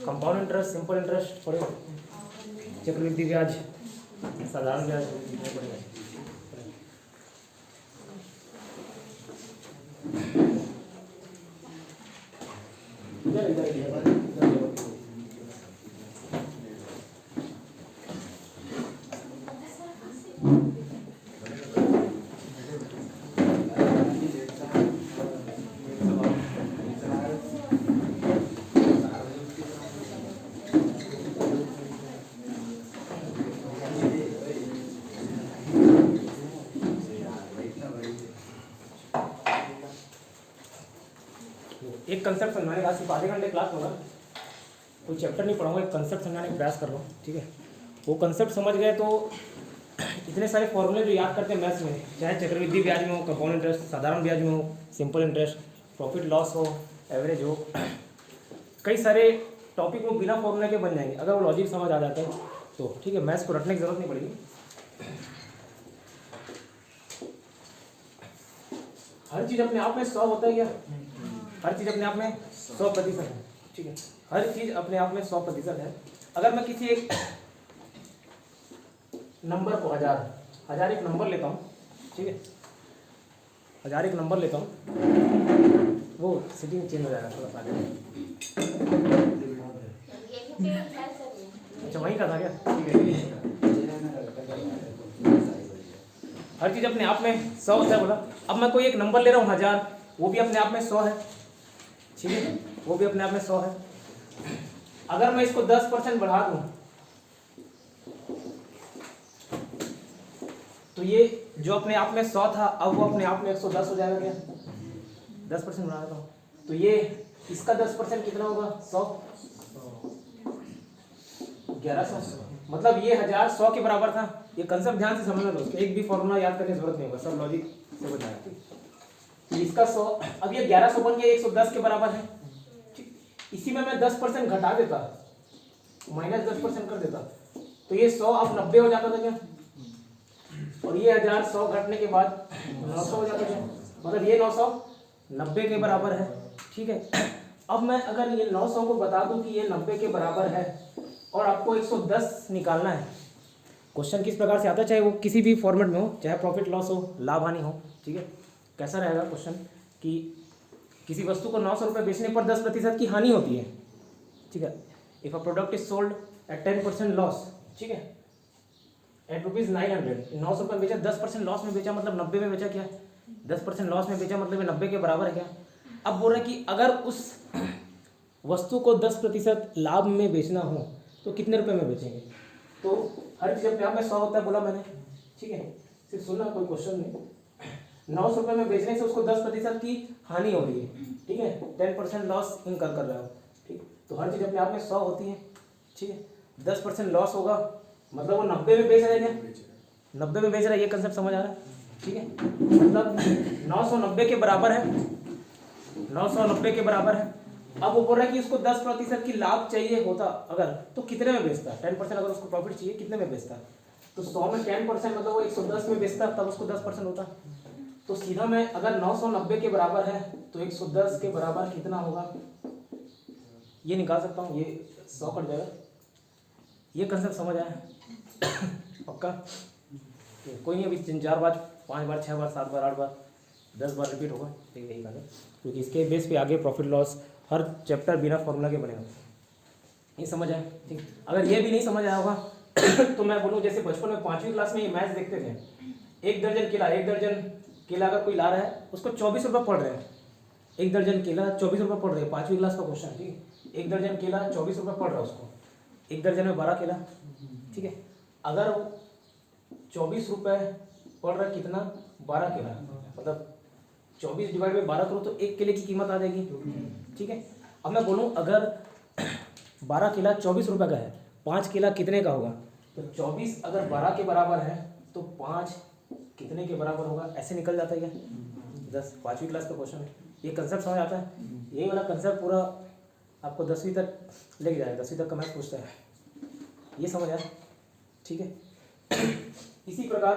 Compound interest, simple interest पढ़े, चक्रवृद्धि ब्याज, साधारण ब्याज पढ़ेगा। एक कंसेप्ट समझाने का, सिर्फ आधे घंटे क्लास होगा, कोई चैप्टर नहीं पढ़ाऊंगा, एक कंसेप्ट समझाने का प्रयास कर लो, ठीक है। वो कंसेप्ट समझ गए तो इतने सारे फॉर्मूले जो याद करते हैं मैथ्स में, चाहे चक्रवृद्धि ब्याज में हो, कंपाउंड इंटरेस्ट, साधारण ब्याज में हो, सिंपल इंटरेस्ट, प्रॉफिट लॉस हो, एवरेज हो, कई सारे टॉपिक वो बिना फॉर्मूले के बन जाएंगे अगर वो लॉजिक समझ आ जाता है तो, ठीक है। मैथ्स को रटने की जरूरत नहीं पड़ेगी। हर चीज़ अपने आप में 100 होता है क्या? हर चीज़ अपने आप में 100% है, ठीक है। हर चीज़ अपने आप में 100% है। अगर मैं किसी एक नंबर को हजार एक नंबर लेता हूँ, ठीक है, 1000 एक नंबर लेता हूँ, वो सेटिंग चेंज हो जाएगा थोड़ा सा। अच्छा वहीं का था क्या? ठीक है। हर चीज़ अपने आप में 100 होता है बोला। अब मैं कोई एक नंबर ले रहा हूँ 1000, वो भी अपने आप में 100 है, ठीक है, वो भी अपने आप में 100 है। अगर मैं इसको 10% बढ़ा दूं तो ये जो अपने आप में 100 था अब वो अपने आप में 110 हो जाएगा क्या? 10% बढ़ा देता हूँ तो ये इसका 10% कितना होगा? 100, 1100। मतलब ये 1000 100 के बराबर था। ये कंसेप्ट ध्यान से समझना दोस्तों, एक भी फॉर्मूला याद करने की जरूरत नहीं होगा, सब लॉजिक से हो जाएगा। तो इसका 100, अब ये 1100 बन गया, 110 के बराबर है। इसी में मैं 10% घटा देता, -10% कर देता तो ये 100 अब 90 हो जाता था क्या? और ये 1000 100 घटने के बाद 900 हो जाता था, मतलब ये 900 90 के बराबर है, ठीक है। अब मैं अगर ये 900 को बता दूं कि ये 90 के बराबर है और आपको 110 निकालना है, क्वेश्चन किस प्रकार से आता है, चाहे वो किसी भी फॉर्मेट में हो, चाहे प्रॉफिट लॉस हो, लाभ हानि हो, ठीक है। कैसा रहेगा क्वेश्चन कि किसी वस्तु को 900 रुपये बेचने पर 10% की हानि होती है, ठीक है। If a product is sold at 10% loss, ठीक है, एट ₹900, 900 रुपये बेचा, 10% लॉस में बेचा, मतलब 90 में बेचा क्या? 10% लॉस में बेचा, मतलब 90 के बराबर है क्या? अब बोल रहे कि अगर उस वस्तु को 10% लाभ में बेचना हो तो कितने रुपए में बेचेंगे? तो हर चीज़ अपने आप में 100 होता है बोला मैंने, ठीक है। सिर्फ सुनना, कोई क्वेश्चन नहीं। 900 रुपये में बेचने से उसको 10% की हानि हो रही है, ठीक है, 10% लॉस इनकर कर रहा हो, ठीक। तो हर चीज़ अपने आप में 100 होती है, ठीक है। 10% लॉस होगा मतलब वो 90 में बेच रहा है क्या? 90 में बेच रहा है, ये कंसेप्ट समझ आ रहा है, ठीक है। मतलब 990 के बराबर है, 990 के बराबर है। अब वो बोल रहा है कि उसको 10% की लाभ चाहिए होता अगर, तो कितने में बेचता? 10% अगर उसको प्रॉफिट चाहिए, कितने में बेचता? तो 100 में 10% मतलब वो 110 में बेचता, तब उसको 10% होता। तो सीधा मैं अगर 990 के बराबर है तो 110 के बराबर कितना होगा ये निकाल सकता हूँ, ये 100 कट जाएगा। ये कंसेप्ट समझ आया पक्का? कोई नहीं, अभी 3-4 बार, 5 बार, 6 बार, 7 बार, 8 बार, 10 बार रिपीट होगा, ठीक है, यही कंसेप्ट, क्योंकि इसके बेस पे आगे प्रॉफिट लॉस हर चैप्टर बिना फॉर्मूला के बनेगा। ये समझ आया, ठीक। अगर ये भी नहीं समझ आया होगा तो मैं बोलूँ, जैसे बचपन में 5वीं क्लास में ये मैथ्स देखते थे, 1 दर्जन केला अगर कोई ला रहा है, उसको 24 रुपये पड़ रहे हैं, 1 दर्जन केला 24 रुपये पड़ रहे हैं, 5वीं क्लास का क्वेश्चन, ठीक है। 1 दर्जन केला 24 रुपये पड़ रहा है उसको, 1 दर्जन में 12 केला, ठीक है। अगर 24 रुपये पड़ रहा है, कितना? 12 केला, मतलब 24 डिवाइड में 12 करो तो 1 केले की कीमत आ जाएगी, ठीक है। अब मैं बोलूँ अगर 12 केला 24 रुपये का है, 5 केला कितने का होगा? तो 24 अगर 12 के बराबर है तो 5 कितने के बराबर होगा? ऐसे निकल जाता है क्या? 10, 5वीं क्लास का क्वेश्चन है। ये कंसेप्ट समझ आता है? यही वाला कंसेप्ट पूरा आपको 10वीं तक लेके जाएगा, 10वीं तक का मैथ पूछता है, ये समझ आया? ठीक है। इसी प्रकार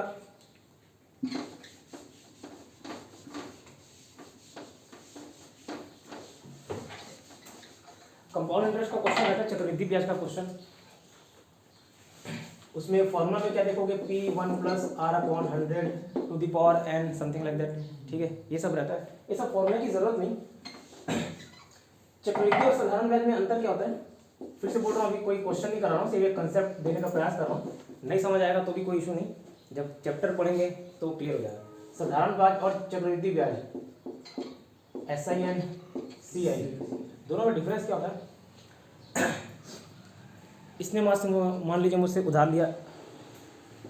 कंपाउंड इंटरेस्ट का क्वेश्चन रहता है, चक्रवृद्धि ब्याज का क्वेश्चन। उसमें फॉर्मूला में क्या देखोगे, P1 plus R upon 100 to the power n something like that, ठीक है, ये सब रहता है। ये सब फॉर्मूला की जरूरत नहीं। चक्रवृद्धि और साधारण ब्याज में अंतर क्या होता है, फिर से बोल रहा हूँ, अभी कोई क्वेश्चन नहीं कर रहा हूँ, सिर्फ एक कंसेप्ट देने का प्रयास कर रहा हूँ। नहीं समझ आएगा तो भी कोई इशू नहीं, जब चैप्टर पढ़ेंगे तो क्लियर हो जाएगा। साधारण ब्याज और चक्रवृद्धि ब्याज, SIN CI, दोनों में डिफरेंस क्या होता है। इसने मान लीजिए मुझसे उधार लिया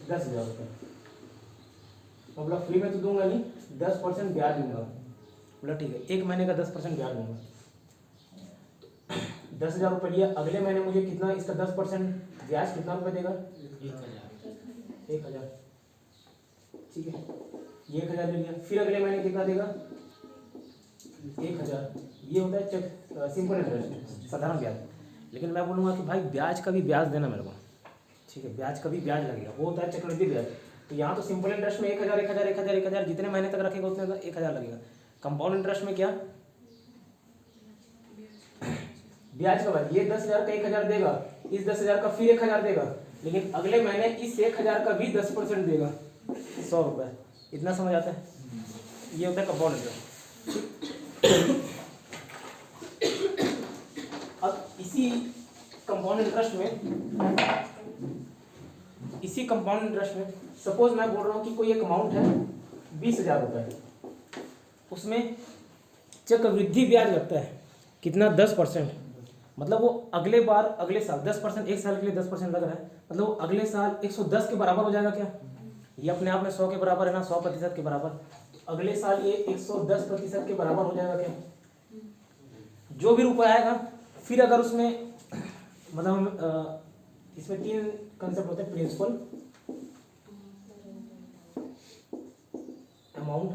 10,000 रुपये, मतलब फ्री में तो दूंगा नहीं, 10% ब्याज दूंगा, बोला ठीक है, 1 महीने का 10% ब्याज दूंगा। 10,000 रुपये लिया, अगले महीने मुझे कितना, इसका 10% ब्याज कितना रुपये देगा, 1,000, ठीक है, 1,000 ले लिया, फिर अगले महीने कितना देगा, 1,000। ये होता है सिंपल इंटरेस्ट, साधारण ब्याज। लेकिन मैं बोलूँगा कि भाई ब्याज का भी ब्याज देना मेरे को, ठीक है, ब्याज का भी ब्याज लगेगा, वो होता है चक्रवृद्धि ब्याज। तो यहाँ तो सिंपल इंटरेस्ट में 1,000 1,000 1,000 1,000 जितने महीने तक रखेगा उतने 1,000 लगेगा। कंपाउंड इंटरेस्ट में क्या, ब्याज का ब्याज, ये 10,000 का 1,000 देगा, इस 10,000 का फिर 1,000 देगा, लेकिन अगले महीने इस 1,000 का भी 10% देगा, 100 रुपये। इतना समझ आता है, ये होता है कंपाउंड इंटरेस्ट। अब इसी कंपाउंड इंटरेस्ट में सपोज मैं बोल रहा हूँ कि कोई एक अमाउंट है 20,000 रुपये, उसमें चक्रवृद्धि ब्याज लगता है कितना, 10%। मतलब वो अगले साल 10%, एक साल के लिए 10% लग रहा है, मतलब वो अगले साल 110 के बराबर हो जाएगा क्या, ये अपने आप में 100 के बराबर है ना, 100% के बराबर। अगले साल ये 110% के बराबर हो जाएगा क्या, जो भी रुपया आएगा। फिर अगर उसमें मतलब इसमें 3 कंसेप्ट होते हैं, प्रिंसिपल, अमाउंट,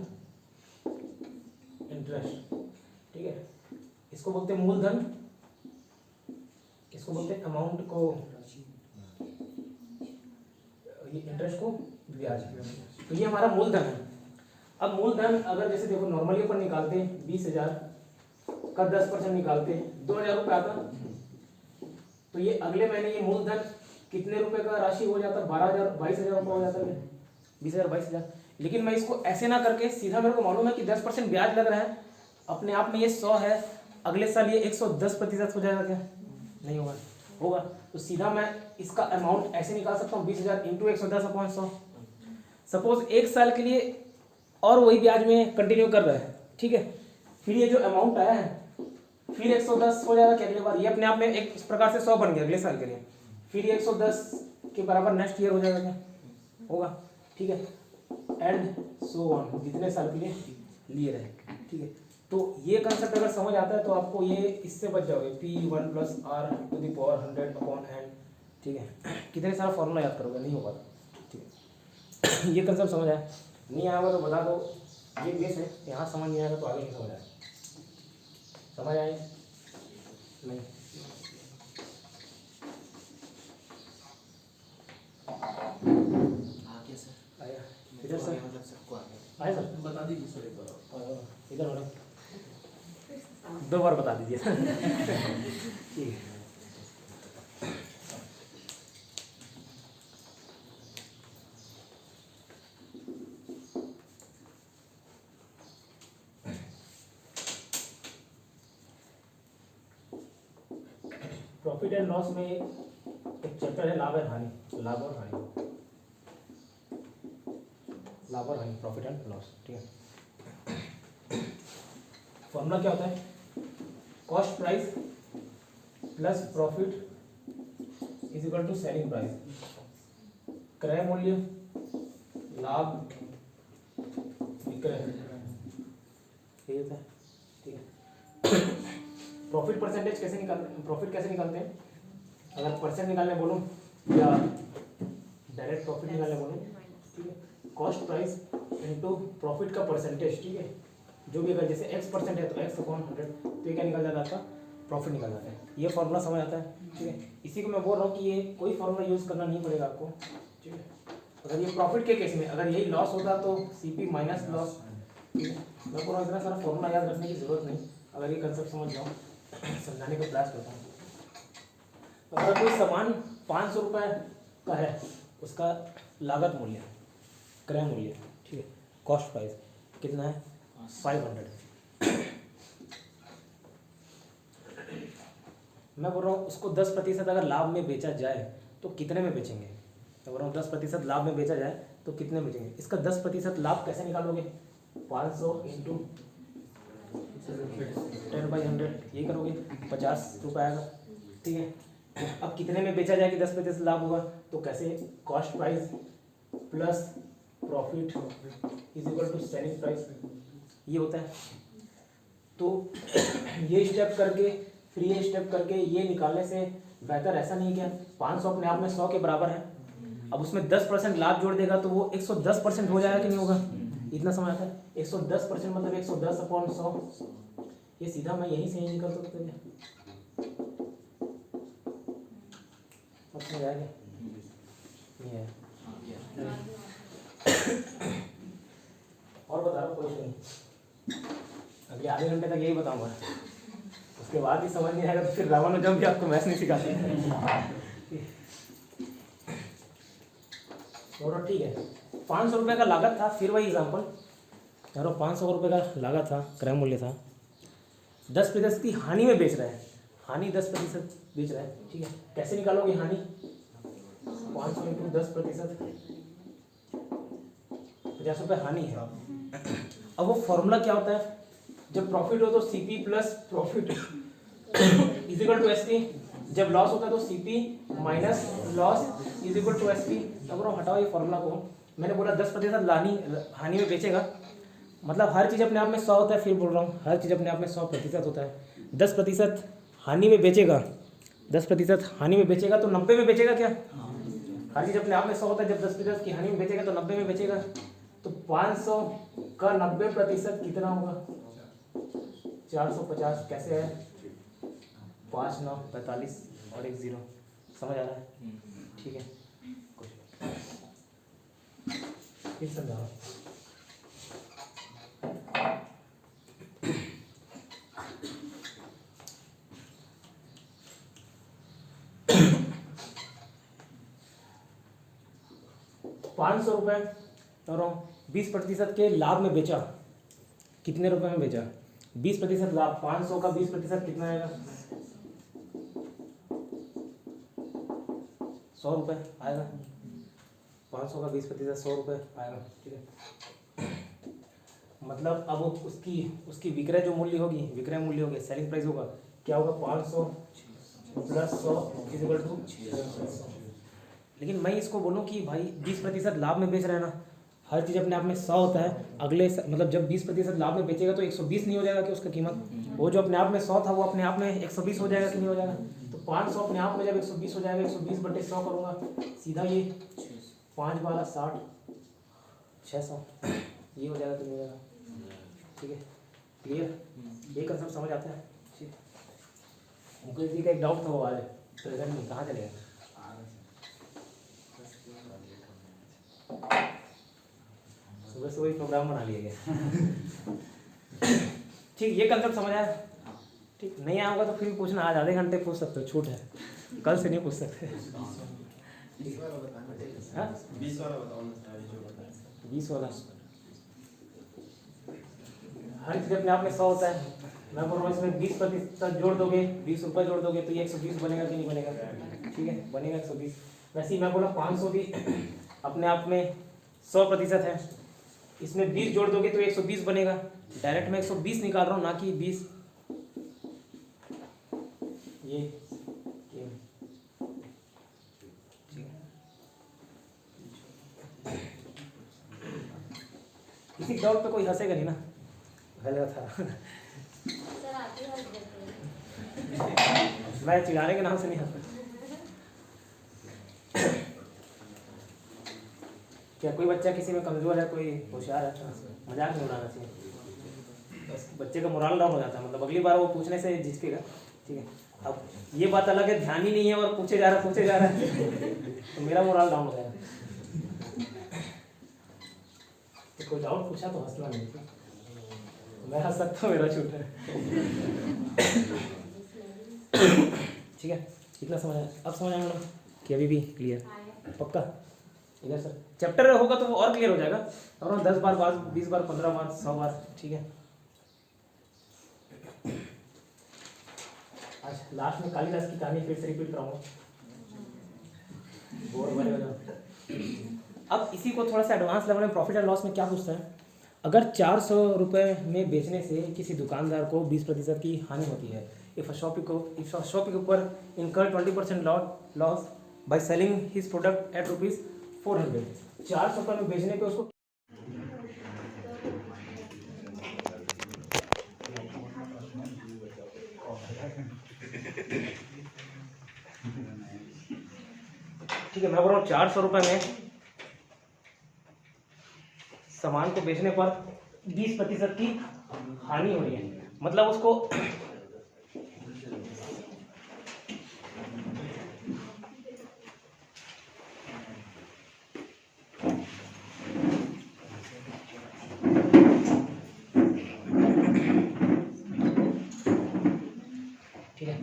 इंटरेस्ट, ठीक है। इसको बोलते हैं मूलधन, इसको बोलते हैं अमाउंट को, ये इंटरेस्ट को ब्याज। तो ये हमारा मूलधन है। अब मूलधन अगर जैसे देखो नॉर्मली अपन निकालते हैं 20,000 का 10% निकालते हैं, 2,000 रुपये आता, तो ये अगले महीने ये मूलधन कितने रुपए का राशि हो जाता है, 12,000 22,000 रुपये हो जाता है, 20,000 22,000। लेकिन मैं इसको ऐसे ना करके सीधा, मेरे को मालूम है कि 10% ब्याज लग रहा है, अपने आप में ये 100 है, अगले साल ये 110% हो जाएगा क्या, नहीं होगा, होगा। तो सीधा मैं इसका अमाउंट ऐसे निकाल सकता हूँ, 20,000 इंटू 110/100। सपोज एक साल के लिए और वही ब्याज में कंटिन्यू कर रहा है, ठीक है, फिर ये जो अमाउंट आया है फिर 110 हो जाएगा क्या अगले बार, ये अपने आप में एक प्रकार से 100 बन गया अगले साल के लिए, फिर 110 के बराबर नेक्स्ट ईयर हो जाएगा क्या, होगा, ठीक है, एंड सो ऑन, जितने साल के लिए लिए रहे, ठीक है। तो ये कंसेप्ट अगर समझ आता है तो आपको ये इससे बच जाओगे, P1 plus R to the power 100/n, ठीक है। कितने सारा फॉर्मूला याद करोगे, नहीं होगा, ठीक है। ये कंसेप्ट समझ आया, नहीं आया तो बता दो, ये बेस है, यहाँ समझ नहीं आएगा तो आगे नहीं समझ आएगा। समझ आए नहीं, आया इधर सर, आया सर, बता दीजिए सर एक बार, इधर मैडम 2 बार बता दीजिए ठीक है। प्रॉफिट एंड लॉस में एक चैप्टर है लाभ और हानि, लाभ और हानि, प्रॉफिट एंड लॉस, ठीक है। फॉर्मूला क्या होता है, cost price plus profit is equal to selling price, क्रय मूल्य लाभ विक्रय, ये होता है, ठीक है। प्रॉफिट परसेंटेज कैसे निकालते हैं, प्रॉफिट कैसे निकालते हैं, अगर परसेंट निकालने बोलूँ या डायरेक्ट प्रॉफिट निकालने बोलूँ, ठीक है, कॉस्ट प्राइस इनटू प्रॉफिट का परसेंटेज, ठीक है, जो भी अगर जैसे x% है तो x/100, तो ये क्या निकल जाता है आपका प्रॉफिट निकल जाता है। ये फॉर्मूला समझ आता है, ठीक है। इसी को मैं बोल रहा हूँ कि ये कोई फॉर्मूला यूज़ करना नहीं पड़ेगा आपको, ठीक है। अगर ये प्रॉफिट के केस में अगर यही लॉस होता तो CP माइनस लॉस, ठीक है। मैं पूरा इतना सारा फॉर्मूला याद रखने की ज़रूरत नहीं, अगर ये कंसेप्ट समझ जाओ समझाने का प्रयास करता हूँ। अगर कोई सामान 500 रुपये का है, उसका लागत मूल्य, क्रय मूल्य, ठीक है, कॉस्ट प्राइस कितना है 500। मैं बोल रहा हूँ उसको 10% अगर लाभ में बेचा जाए तो कितने में बेचेंगे। मैं बोल रहा हूँ 10% लाभ में बेचा जाए तो कितने में बेचेंगे। इसका 10% लाभ कैसे निकालोगे, 500 इंटू 10/100 ये करोगे, 50 रुपये आएगा, ठीक है। अब कितने में बेचा जाए कि 10% लाभ होगा, तो कैसे, cost price plus profit is equal to selling price, ये होता है। तो ये स्टेप करके फिर ये स्टेप करके ये निकालने से बेहतर ऐसा नहीं क्या 500 अपने आप में 100 के बराबर है, अब उसमें 10% लाभ जोड़ देगा तो वो 110% हो जाएगा कि नहीं होगा। इतना समझ आता है, 110% मतलब 110/100, ये सीधा मैं यहीं से ही निकल सकता हूँ। अब समझ आएगा नहीं है। और बता रहा हूँ कोई नहीं, अगले आधे घंटे तक यही बताऊंगा, उसके बाद भी समझ नहीं आएगा तो फिर रामानुजम भी आपको मैथ्स नहीं सिखाते। और ठीक है, 500 रुपये का लागत था, फिर वही एग्जाम्पल यारो, 500 रुपये का लागत था, क्रय मूल्य था, 10% की हानि में बेच रहा है, हानि 10% बेच रहा है, ठीक है। कैसे निकालोगे हानि, 500 इंटू 10%, 50 रुपये हानि है। अब वो फॉर्मूला क्या होता है, जब प्रॉफिट हो तो CP plus profit is equal to SP, जब लॉस होता है तो CP minus loss is equal to SP। अब हटाओ ये फॉर्मूला को, मैंने बोला 10% हानि में बेचेगा, मतलब हर चीज़ अपने आप में 100 होता है, फिर बोल रहा हूँ हर चीज़ अपने आप में 100% होता है। 10% हानि में बेचेगा, 10% हानि में बेचेगा तो 90 में बेचेगा क्या, हर चीज़ अपने आप में 100 होता है, जब 10% की हानि में बेचेगा तो 90 में बेचेगा, तो 500 का 90% कितना होगा, 450। कैसे है, 5 9 45 और 1 0, समझ आ रहा है, ठीक है। फिर समझाओ, ₹500 और 20% के लाभ में बेचा, कितने रुपए में बेचा, 20% लाभ, 500 का 20% कितना आएगा, 100 रुपये आएगा, 500 का 20% 100 रुपये आएगा, ठीक है। मतलब अब उसकी विक्रय जो मूल्य होगी, विक्रय मूल्य होगी, सेलिंग प्राइस होगा, क्या होगा, 500 प्लस 100 इज इक्वल टू 600। लेकिन मैं इसको बोलूँ कि भाई 20% लाभ में बेच रहे हैं ना, हर चीज़ अपने आप में 100 होता है, मतलब जब 20% लाभ में बेचेगा तो 120 नहीं हो जाएगा कि उसका कीमत, वो जो अपने आप में 100 था वो अपने आप में 120 हो जाएगा कि नहीं हो जाएगा। तो 500 अपने आप में जब 120 हो जाएगा, 120/100 करूँगा, सीधा ये 5 12 60 600 ये हो जाएगा कि नहीं हो जाएगा, ठीक है। क्लियर, ये कंसेप्ट समझ आता है, ठीक। मुकेश जी का एक डाउट था वो वाले प्रेजेंट में कहाँ चले गए, सुबह सुबह ही प्रोग्राम बना लिया गया। ठीक, ये कंसेप्ट समझ आया, ठीक। नहीं आऊँगा तो फिर भी पूछना, आज आधे घंटे पूछ सकते हो, छूट है, कल से नहीं पूछ सकते। 20 वाला बताओ, 20 वाला बताओ ना, 20 वाला हर चीज़ अपने आप में 100 होता है। मैं बोल रहा हूँ इसमें 20% जोड़ दोगे, 20 रुपये जोड़ दोगे तो ये 120 बनेगा कि नहीं बनेगा, ठीक है, बनेगा 120। वैसे ही मैं बोला 500 भी अपने आप में 100% है, इसमें 20 जोड़ दोगे तो 120 बनेगा। डायरेक्ट मैं 120 निकाल रहा हूँ, ना कि 20। ये किसी डाउट पे कोई हंसेगा नहीं ना, गलत था। मैं चिढ़ाने के नाम से नहीं हंसता। क्या कोई बच्चा किसी में कमजोर है, कोई होशियार है, मजाक नहीं उड़ाना चाहिए, बस बच्चे का मोरल डाउन हो जाता है, मतलब अगली बार वो पूछने से झिझकेगा, ठीक है। अब ये बात अलग है, ध्यान ही नहीं है और पूछे जा रहा है तो मेरा मोरल डाउन हो जाएगा। तो कोई डाउट पूछा तो हंसना नहीं, मैं हंस सकता हूँ, मेरा छूट है। ठीक है, कितना समझ आया? अब समझ आया मैडम कि अभी भी क्लियर? पक्का? इधर सर चैप्टर होगा तो वो और क्लियर हो जाएगा। और 10 बार 20 बार 15 बार 100 बार, ठीक है। आज लास्ट में कालिदास की कहानी फिर से रिपीट कराऊंगा, बोर भरे हो जाओ। अब इसी को थोड़ा सा एडवांस लेवल में प्रॉफिट एंड लॉस में क्या पूछता है, अगर 400 रुपये में बेचने से किसी दुकानदार को 20% की हानि होती है, if a shopkeeper incur 20% loss by selling his product at ₹400। 400 रुपये में बेचने पे उसको ठीक है, मैं बोल रहा हूँ 400 रुपये में सामान को बेचने पर 20% की हानि हो रही है, मतलब उसको ठीक है,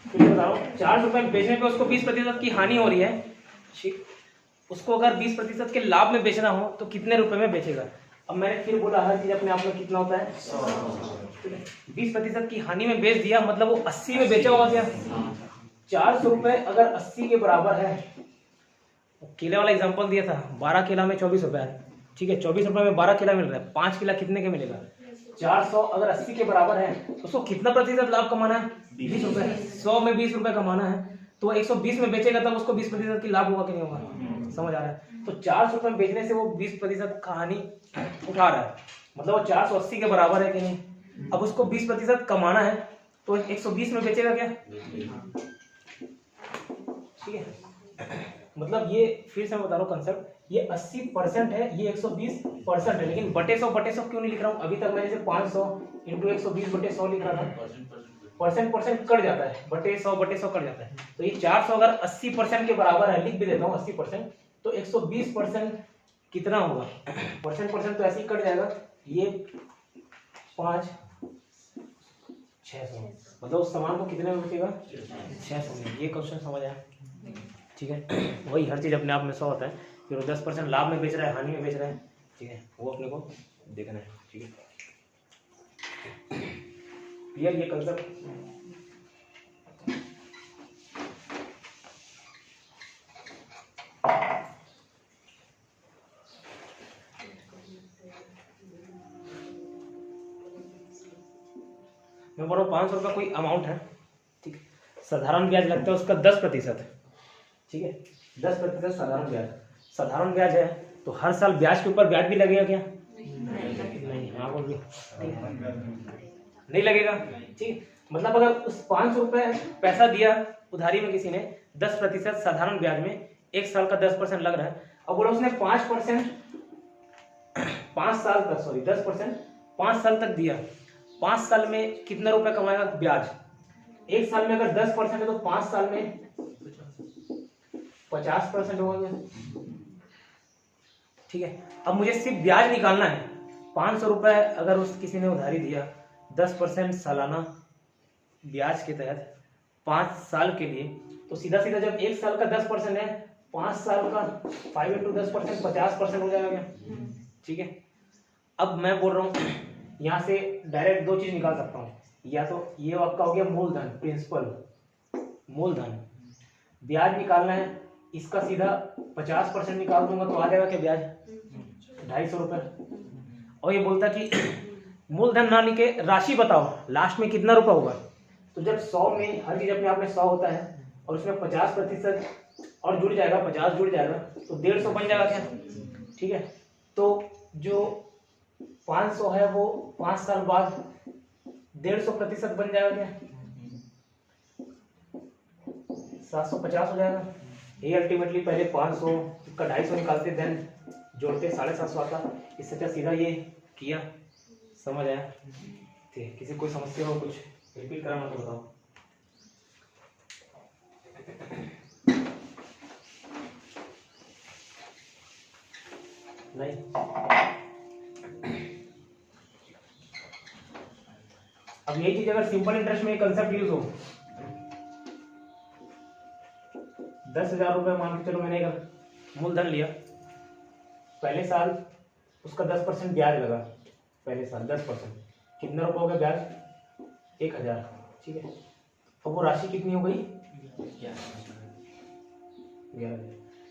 फिर बता रहा हूँ 400 रुपये में बेचने पे उसको 20% की हानि हो रही है, ठीक। उसको अगर 20% के लाभ में बेचना हो तो कितने रुपए में बेचेगा? अब मैंने फिर बोला हर चीज अपने आप में कितना होता है 100। 20% की हानि में बेच दिया, मतलब वो 80 में बेचा होगा क्या? 400 रुपये अगर 80 के बराबर है, केले वाला एग्जांपल दिया था, 12 केला में 24 रुपये है, ठीक है। 24 रुपये में 12 केला मिल रहा है, 5 केला कितने के मिलेगा? 400 अगर 80 के बराबर है तो उसको कितना प्रतिशत लाभ कमाना है? 20 रुपये। 100 में 20 रुपये कमाना है तो 120 में बेचेगा, तब उसको 20% की लाभ होगा कि नहीं होगा? समझ आ रहा है? तो 400 रुपये में बेचने से वो 20% का हानि उठा रहा है, मतलब वो 480 के बराबर है कि नहीं। अब उसको 20% कमाना है तो 120 में बेचेगा क्या? ठीक है, मतलब ये फिर से मैं बता रहा हूँ कंसेप्ट, ये 80% है, ये 120% है, लेकिन बटे 100 क्यों नहीं लिख रहा हूँ? अभी तक मैं जैसे 500 × 120/100 लिख रहा था, परसेंट कट जाता है, बटे 100 कट जाता है। तो ये 400 अगर 80% के बराबर है, लिख भी देता हूँ 80%, तो 120% कितना होगा? परसेंट तो ऐसे ही कट जाएगा, ये 5 600, मतलब उस सामान को कितने में बेचेगा? 600 में। ये क्वेश्चन समझ आया? ठीक है, वही हर चीज़ अपने आप में 100 होता है, फिर वो 10% लाभ में बेच रहा है, हानि में बेच रहा है, ठीक है, वो अपने को देखना है। ठीक है, क्लियर ये कंसेप्ट? मैं बोल रहा हूँ 500 रुपये कोई अमाउंट है, ठीक है, साधारण ब्याज लगता है उसका 10%, ठीक है, 10% साधारण ब्याज है, तो हर साल ब्याज के ऊपर ब्याज भी लगेगा क्या? नहीं, हाँ बोल नहीं लगेगा, ठीक। मतलब अगर उस 500 रुपये पैसा दिया उधारी में किसी ने, 10% साधारण ब्याज में, एक साल का 10% लग रहा है, अब बोलो उसने 5% 5 साल तक, सॉरी 10% 5 साल तक दिया, 5 साल में कितना रुपए कमाएगा ब्याज? एक साल में अगर 10% है तो 5 साल में 50% होगा, ठीक है। अब मुझे सिर्फ ब्याज निकालना है, 500 रुपए अगर उस किसी ने उधारी दिया, 10% सालाना ब्याज के तहत 5 साल के लिए, तो सीधा सीधा जब एक साल का 10% है, 5 साल का 5 × 10% 50% हो जाएगा क्या? ठीक है, अब मैं बोल रहा हूँ यहाँ से डायरेक्ट दो चीज निकाल सकता हूँ, या तो ये आपका हो गया मूलधन, प्रिंसिपल मूलधन, ब्याज निकालना है, इसका सीधा 50% निकाल दूंगा तो आ जाएगा क्या ब्याज? 250 रुपये। और ये बोलता कि मूलधन ना लिखे राशि बताओ लास्ट में कितना रुपया होगा, तो जब 100 में हर चीज अपने आप में 100 होता है और उसमें 50% और जुड़ जाएगा, 50 जुड़ जाएगा तो 150 बन जाएगा क्या? ठीक है, तो जो 500 है वो 5 साल बाद 150% बन जाएगा क्या? 750 हो जाएगा। ये अल्टीमेटली पहले 500 इसका 250 निकालते, देन जोड़ते 750 आता, इससे क्या सीधा ये किया। समझ आया? ठीक, किसी कोई समस्या हो कुछ? रिपीट कराना तो बताओ। नहीं, अब यही चीज अगर सिंपल इंटरेस्ट में कंसेप्ट यूज हो, 10,000 रुपये मान के चलो मैंने अगर मूलधन लिया, पहले साल उसका 10% ब्याज लगा, पहले साल 10%, कितने रुपये हो गए ब्याज? 1,000, ठीक है। अब वो राशि कितनी हो गई? 11,000,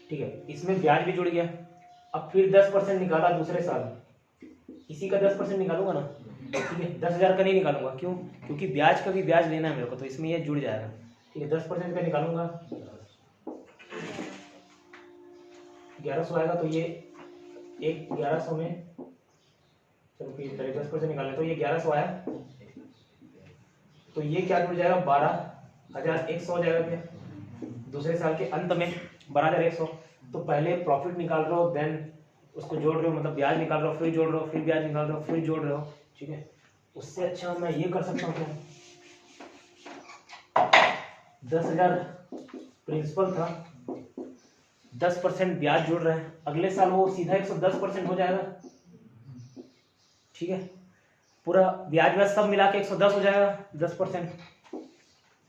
ठीक है। इसमें ब्याज भी जुड़ गया। अब फिर 10% निकाला दूसरे साल, इसी का 10% निकालूंगा ना, ठीक है। 10,000 का नहीं निकालूंगा, क्यों? क्योंकि ब्याज का भी ब्याज लेना है मेरे को, तो इसमें ये जुड़ जाएगा, ठीक है। 10% का निकालूंगा, 1100 आएगा, तो ये एक 1100 में, चलो फिर पहले 10% निकालें, तो ये 1100 आया, तो ये क्या जुड़ जाएगा? 12,100 हो जाएगा क्या दूसरे साल के अंत में? 12,100। तो पहले प्रॉफिट निकाल रहे हो, देन उसको जोड़ रहे हो, मतलब ब्याज निकाल रहे हो, फिर जोड़ रहे हो, फिर ब्याज निकाल रहे हो, फिर जोड़ रहे हो, ठीक है। उससे अच्छा मैं ये कर सकता हूँ, 10,000 प्रिंसिपल था, 10% ब्याज जुड़ रहे हैं, अगले साल वो सीधा 110% हो जाएगा, ठीक है। पूरा ब्याज व्याज सब मिला के 110 हो जाएगा, 10%।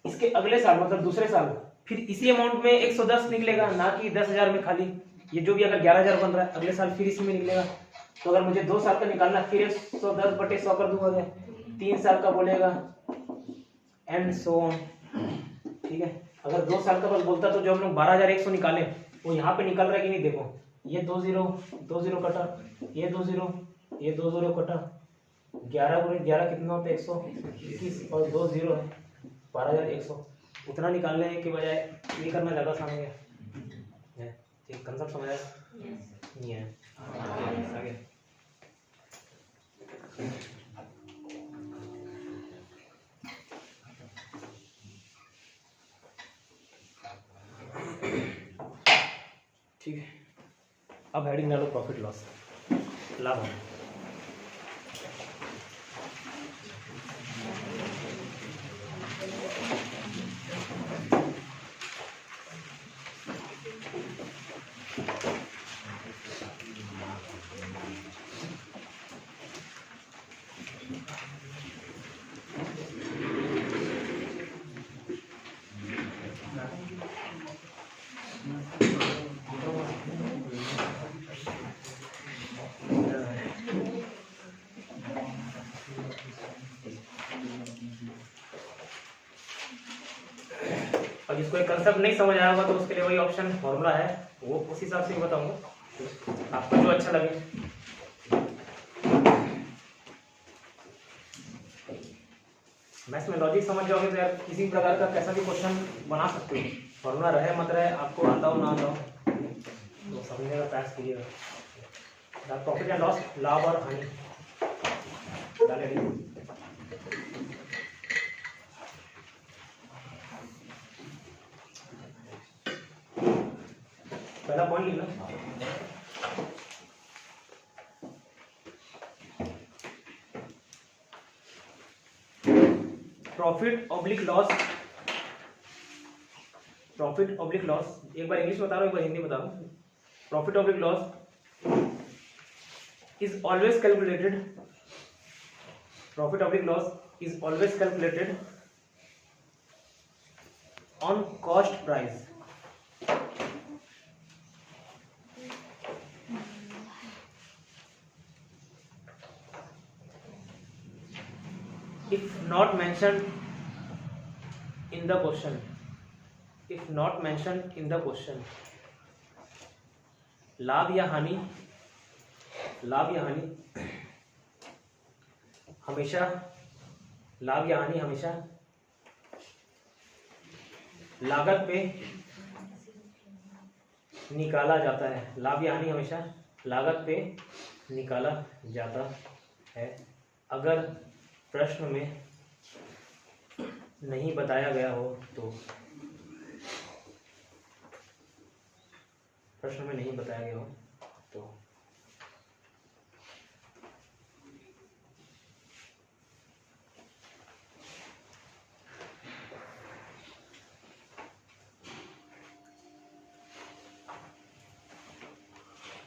इसके अगले साल मतलब दूसरे साल फिर इसी अमाउंट में 110 निकलेगा, ना कि 10,000 में खाली। ये जो भी अगर 11,000 बन रहा है, अगले साल फिर इसी में निकलेगा। तो अगर मुझे 2 साल का निकालना, फिर 110/100 कर दूंगा, 3 साल का बोलेगा, एंड सो ऑन, ठीक है। अगर 2 साल का बस बोलता तो जो हम लोग 12,100 निकाले वो यहाँ पे निकल रहा है कि नहीं? देखो, ये 2 0 कटा, ये 2 0, ये 2 0 कटा, 11 × 11 कितना होता है? 121, और 2 0 है, 12,100। उतना निकालने के बजाय ये करना ज़्यादा आसान है। ठीक, कंसेप्ट समझ आया? नहीं है आगे। ठीक है, अब हेडिंग डालो प्रॉफिट लॉस, लाभ। अब जिसको एक कंसेप्ट नहीं समझ आया होगा तो उसके लिए वही ऑप्शन फॉर्मूला है, वो उस हिसाब से ही बताऊंगा, आपको जो अच्छा लगे। मैथ्स में लॉजिक समझ जाओगे तो यार किसी प्रकार का कैसा भी क्वेश्चन बना सकते हो, फॉर्मूला रहे मत रहे, आपको आता हो ना आता हो, तो समझने का प्रयास कीजिएगा। प्रॉफिट एंड लॉस, लाभ और हानि डालेंगे। पहला पॉइंट लिखना, profit oblique loss, profit oblique loss, एक बार इंग्लिश बता रहा हूँ, एक बार हिंदी बता रहा हूँ। Profit oblique loss is always calculated, profit oblique loss is always calculated on cost price, if not mentioned in the question, if not mentioned in the question, लाभ या हानि, लाभ या हानि हमेशा, लाभ या हानि हमेशा लागत पे निकाला जाता है, लाभ या हानि हमेशा लागत पे निकाला जाता है। अगर प्रश्न में नहीं बताया गया हो तो, प्रश्न में नहीं बताया गया हो तो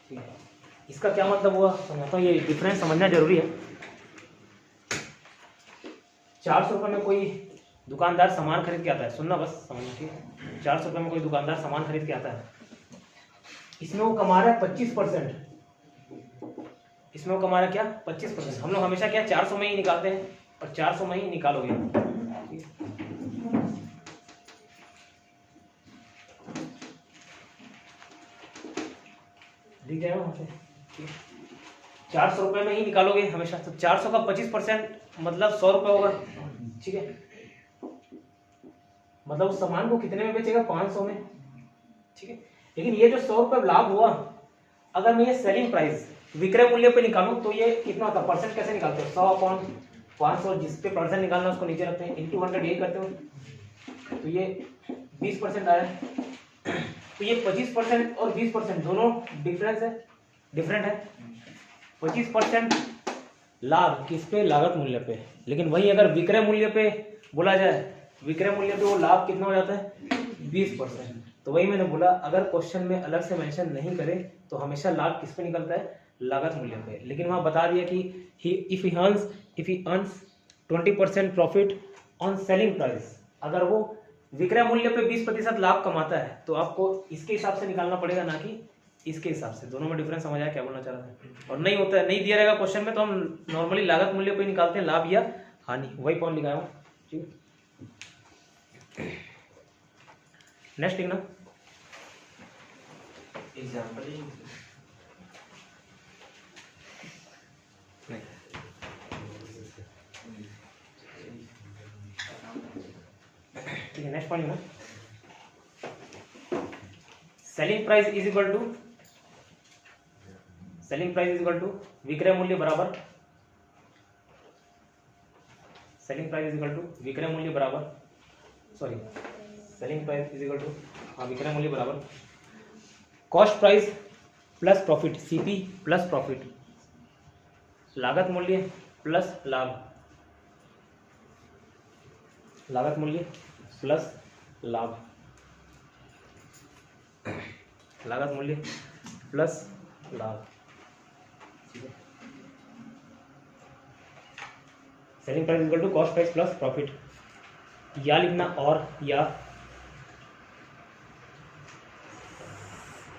ठीक है, इसका क्या मतलब हुआ समझाता हूँ, ये डिफरेंस समझना जरूरी है। 400 रुपये में कोई दुकानदार सामान खरीद के आता है, सुनना बस समझना, ठीक है। 400 रुपये में कोई दुकानदार सामान खरीद के आता है, इसमें वो कमा रहा है 25%। इसमें वो कमा रहा है क्या 25%। हम लोग हमेशा क्या 400 में ही निकालते हैं, और 400 में ही निकालोगे, ठीक है। दिख जाएगा वहाँ पे, ठीक है। 400 रुपये में ही निकालोगे हमेशा, तो 400 का 25% मतलब 100 रुपये होगा, ठीक है। मतलब उस सामान को कितने में बेचेगा 500 में, ठीक है। लेकिन ये जो 100 रुपये लाभ हुआ, अगर मैं ये सेलिंग प्राइस विक्रय मूल्य पे निकालूं तो ये कितना होता है, परसेंट कैसे निकालते हो, 100/500, जिस पे परसेंट निकालना उसको नीचे रखते हैं, इंटू 100 यही करते हो, तो ये 20% आया। तो ये 25% और 20% दोनों डिफरेंट है। 25% लाभ किस पे, लागत मूल्य पे। लेकिन वही अगर विक्रय मूल्य पे बोला जाए, विक्रय मूल्य पे वो लाभ कितना हो जाता है 20%। तो वही मैंने बोला, अगर क्वेश्चन में अलग से मेंशन नहीं करे तो हमेशा लाभ किस पे निकलता है, लागत मूल्य पे। लेकिन वहाँ बता दिया कि if he earns 20% profit on selling price, अगर वो विक्रय मूल्य पे 20% लाभ कमाता है तो आपको इसके हिसाब से निकालना पड़ेगा, ना कि इसके हिसाब से। दोनों में डिफरेंस समझ आया क्या बोलना चाह रहा था। और नहीं होता है, नहीं दिया रहेगा क्वेश्चन में, तो हम नॉर्मली लागत मूल्य पे निकालते हैं, लाभ या हानि, वही पॉइंट लिखाया हूँ, ठीक। नेक्स्ट लिखना, एग्जांपल ही नहीं, ठीक है। नेक्स्ट पॉइंट लिखना, selling price is equal to विक्रय मूल्य बराबर, selling price is equal to विक्रय मूल्य बराबर, sorry selling price is equal to, हाँ, विक्रय मूल्य बराबर cost price plus profit, C प्लस प्रॉफिट, लागत मूल्य प्लस लाभ, लागत मूल्य प्लस लाभ, लागत मूल्य प्लस लाभ, ठीक है। Selling price equal to cost price plus profit, या लिखना और, या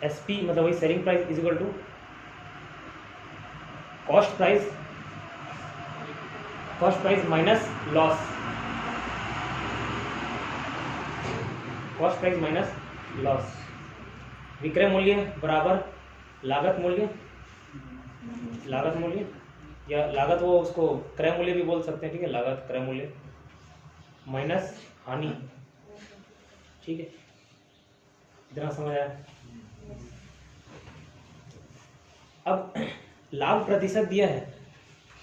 एसपी मतलब वही selling price is equal to cost price minus loss, cost price minus loss, विक्रय मूल्य बराबर लागत मूल्य या लागत, वो उसको क्रय मूल्य भी बोल सकते हैं, ठीक है, लागत क्रय मूल्य माइनस हानि, ठीक है। इतना समझ आया। अब लाभ प्रतिशत दिया है,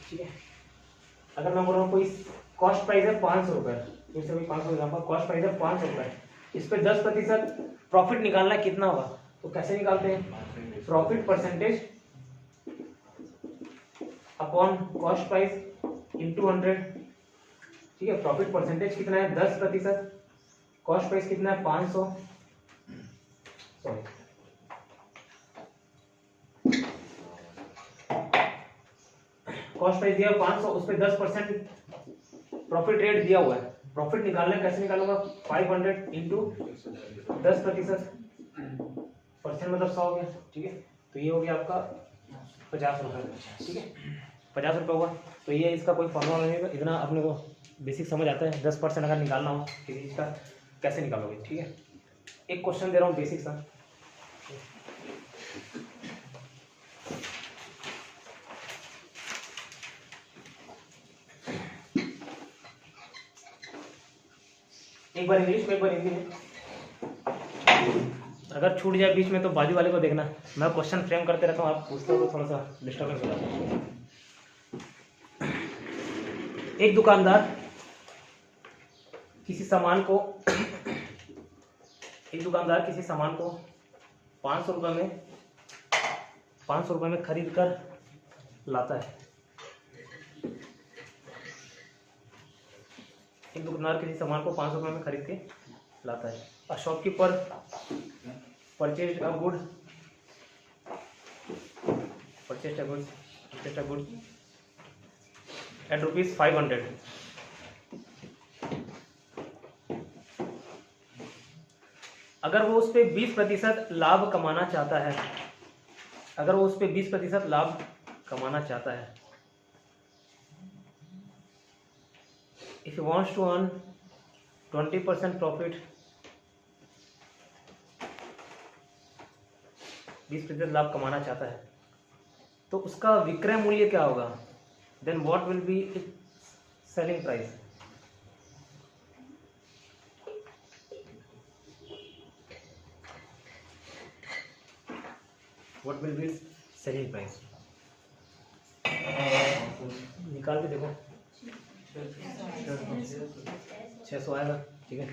ठीक है। अगर मैं बोल रहा हूँ कोई कॉस्ट प्राइस है 500 रुपये, फिर से 500 एग्जाम्पल, कॉस्ट प्राइस है 500 रुपये, इस पे 10% प्रॉफिट निकालना कितना होगा, तो कैसे निकालते हैं, profit percentage upon cost price into 100, ठीक है। प्रॉफिट परसेंटेज कितना है 10%, कॉस्ट प्राइस कितना है 500, सॉरी कॉस्ट प्राइस दिया 500, उस पर 10% प्रॉफिट रेट दिया हुआ है। प्रॉफिट निकालना कैसे निकालूंगा, 500 इंटू 10%, परसेंट मतलब 100 हो गया, ठीक है। तो ये हो गया आपका 50 रुपये, ठीक है, 50 रुपये हुआ। तो ये इसका कोई फॉर्मूला नहीं है, इतना अपने को बेसिक समझ आता है। 10% अगर निकालना हो किसी चीज़ का कैसे निकालोगे, ठीक है। एक क्वेश्चन दे रहा हूँ बेसिक सा, एक बार इंग्लिश में एक बार हिंदी में। अगर छूट जाए बीच में तो बाजू वाले को देखना, मैं क्वेश्चन फ्रेम करते रहता हूँ, आप पूछते हो तो थोड़ा सा डिस्टर्बेंस हो जाता है। एक दुकानदार किसी सामान को 500 रुपये में खरीद कर लाता है। एक दुकानदार किसी सामान को 500 रुपये में खरीद के लाता है। A shopkeeper purchase a good purchase goods at ₹500। अगर वो उस पर 20% लाभ कमाना चाहता है, अगर वो उस पर 20% लाभ कमाना चाहता है, if you wants to earn 20% profit, 20% लाभ कमाना चाहता है, तो उसका विक्रय मूल्य क्या होगा? Then what will be its selling price? What will be selling price? निकाल के देखो। 600 आएगा, ठीक है।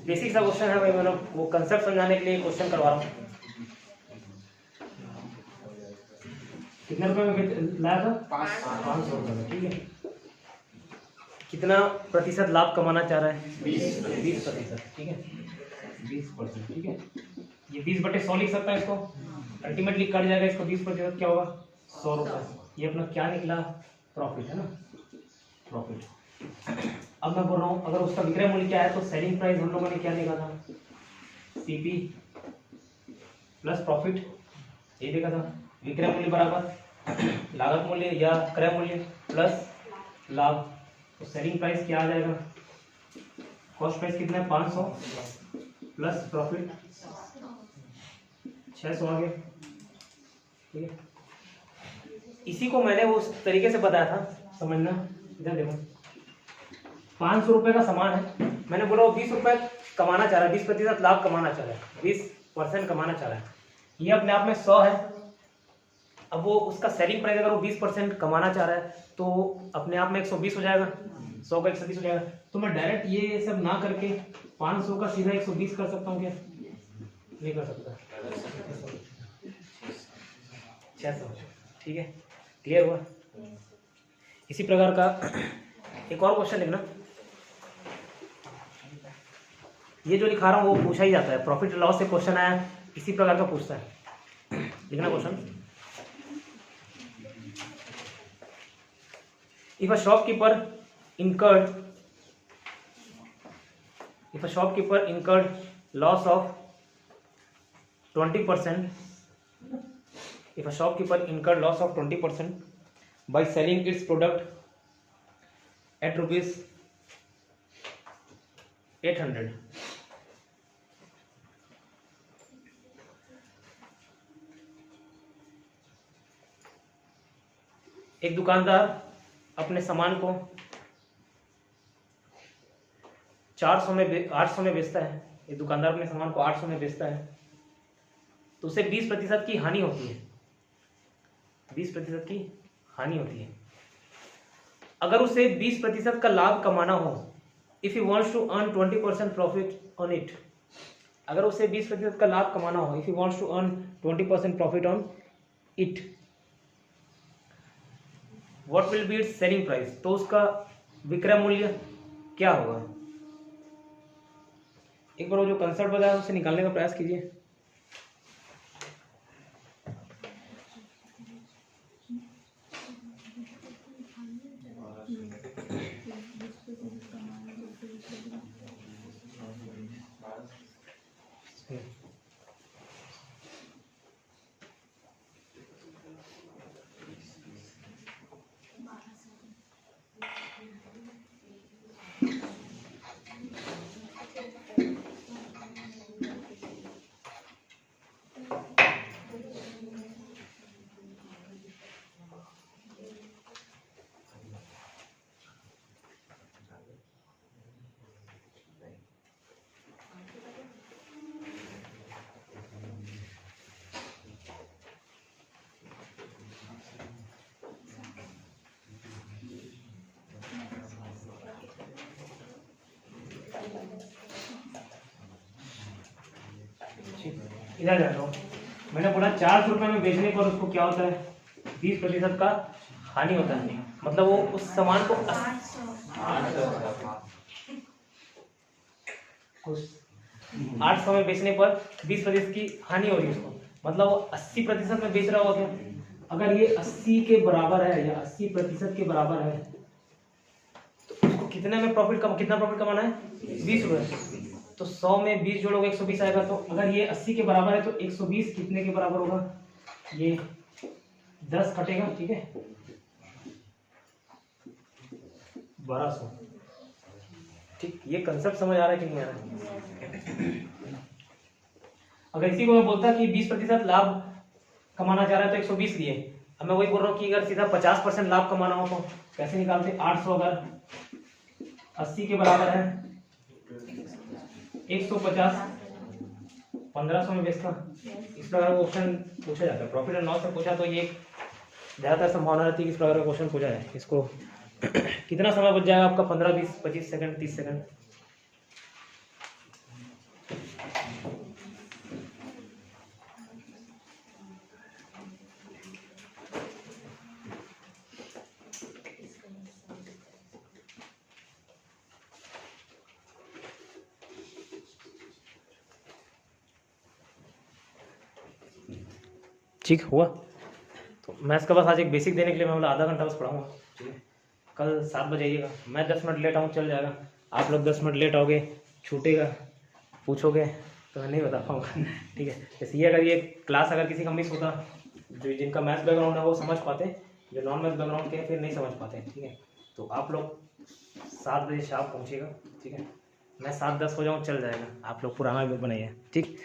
बेसिक सा क्वेश्चन है भाई, मैंने वो कंसेप्ट समझाने के लिए क्वेश्चन करवा रहा हूँ। कितने रुपए में लाया था? 500 रुपये में, ठीक है। कितना प्रतिशत लाभ कमाना चाह रहा है? 20%, ठीक है। 20%, ठीक है। ये 20/100 लिख सकता है इसको, अल्टीमेटली कट जाएगा इसको 20%, क्या होगा? 100 रुपये। ये अपना क्या निकला? प्रॉफिट है ना, प्रॉफिट। अब मैं बोल रहा हूँ अगर उसका विक्रय मूल्य क्या है, तो सेलिंग प्राइस हम लोगों ने क्या देखा था? CP प्लस प्रॉफिट, ये देखा था। विक्रय मूल्य बराबर लागत मूल्य या क्रय मूल्य प्लस लाभ, तो सेलिंग प्राइस क्या आ जाएगा? कॉस्ट प्राइस कितना है? 500 प्लस प्रॉफिट 600 आ गया, ठीक है। इसी को मैंने उस तरीके से बताया था, समझना। इधर देखो, 500 रुपये का सामान है, मैंने बोला वो 20 रुपये कमाना चाह रहा है, 20% लाभ कमाना चाह रहा है, 20% कमाना चाह रहा है। ये अपने आप में 100 है। अब वो उसका सेलिंग प्राइस अगर वो 20% कमाना चाह रहा है, तो अपने आप में 120 हो जाएगा, 100 का 120 हो जाएगा। तो मैं डायरेक्ट ये सब ना करके 500 का सीधा 120 कर सकता हूँ क्या? नहीं कर सकता। 600, ठीक है। क्लियर हुआ? इसी प्रकार का एक और क्वेश्चन लिखना। ये जो लिखा रहा हूँ वो पूछा ही जाता है, प्रॉफिट लॉस से क्वेश्चन आया, इसी प्रकार का पूछता है। लिखना question. If a shopkeeper incurred loss of 20%, if a shopkeeper incurred loss of 20% by selling its product at ₹800, एक दुकानदार अपने सामान को 800 में बेचता है। ये दुकानदार अपने सामान को 800 में बेचता है, तो उसे 20% की हानि होती है, 20% की हानि होती है। अगर उसे 20% का लाभ कमाना हो, if you wants to earn 20% profit on it, अगर उसे 20% का लाभ कमाना हो, if you wants to earn 20% profit on it, what will be its selling price? तो उसका विक्रय मूल्य क्या होगा? एक बार वो जो कंसेप्ट बताया उसे निकालने का प्रयास कीजिए। इधर जाता हूँ। मैंने बोला 400 रुपये में बेचने पर उसको क्या होता है, 20% का हानि होता है। मतलब वो उस सामान को 800 में बेचने पर 20% की हानि हो रही है उसको, मतलब वो 80% में बेच रहा होगा क्या। अगर ये 80 के बराबर है या 80% के बराबर है तो उसको कितने में प्रॉफिट कितना प्रॉफिट कमाना है, 20 रुपये। तो 100 में 20 जोड़ोगे 120 आएगा। तो अगर ये 80 के बराबर है तो 120 कितने के बराबर होगा, ये 10 कटेगा, ठीक है, 1200। ठीक, ये कंसेप्ट समझ आ रहा है कि नहीं आ रहा है। अगर इसी को मैं बोलता कि 20% लाभ कमाना चाह रहा है तो 120 लिए, अब मैं वही बोल रहा हूँ कि अगर सीधा 50% लाभ कमाना हो तो कैसे निकालते, 800 अगर 80 के बराबर है 150 1500 में बेचता। इस प्रकार का क्वेश्चन पूछा जाता है। प्रॉफिट एंड लॉस से पूछा तो ये ज़्यादातर संभावना रहती है कि इस प्रकार का क्वेश्चन पूछा जाए। इसको कितना समय बच जाएगा आपका, 15 20 25 सेकंड 30 सेकंड। ठीक हुआ। तो मैथ्स का बस आज एक बेसिक देने के लिए मैं बोला आधा घंटा बस पढ़ाऊँगा, ठीक है। कल 7 बजे आइएगा, मैं 10 मिनट लेट आऊँ चल जाएगा, आप लोग 10 मिनट लेट आओगे छूटेगा, पूछोगे तो मैं नहीं बता पाऊँगा, ठीक है। जैसे ये अगर ये क्लास अगर किसी का मिस होता, जो जिनका मैथ्स बैकग्राउंड है वो समझ पाते, जो नॉन मैथ्स बैकग्राउंड के फिर नहीं समझ पाते, ठीक है। तो आप लोग 7 बजे शाम पहुँचेगा, ठीक है। मैं 7:10 हो जाऊँ चल जाएगा, आप लोग पुराना भी बनाइए, ठीक।